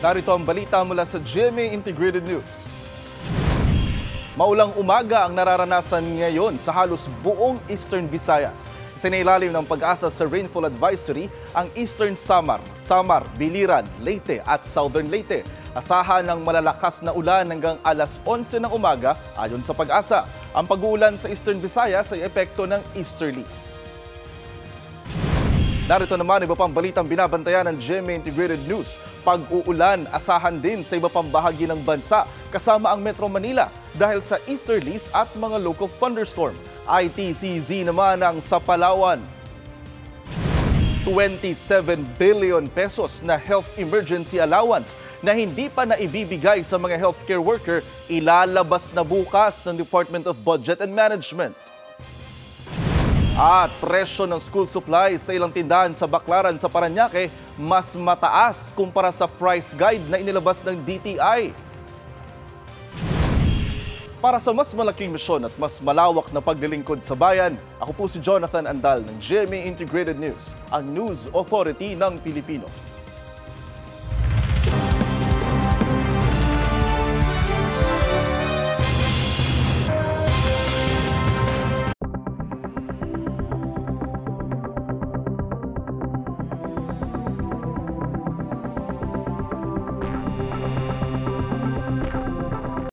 Narito ang balita mula sa GMA Integrated News. Maulang umaga ang nararanasan ngayon sa halos buong Eastern Visayas. Sinailalim ng Pag-asa sa rainfall advisory ang Eastern Samar, Biliran, Leyte at Southern Leyte. Asahan ng malalakas na ulan hanggang alas 11 ng umaga ayon sa Pag-asa. Ang pag-uulan sa Eastern Visayas ay epekto ng easterlies. Narito naman iba pang balitang binabantayan ng GMA Integrated News. Pag-uulan asahan din sa iba pang bahagi ng bansa kasama ang Metro Manila dahil sa easterlies at mga local thunderstorm. ITCZ naman ang sa Palawan. 27 billion pesos na health emergency allowance na hindi pa naibibigay sa mga healthcare worker ilalabas na bukas ng Department of Budget and Management. At presyo ng school supplies sa ilang tindahan sa Baclaran sa Parañaque mas mataas kumpara sa price guide na inilabas ng DTI. Para sa mas malaking misyon at mas malawak na paglilingkod sa bayan, ako po si Jonathan Andal ng GMA Integrated News, ang News Authority ng Pilipino.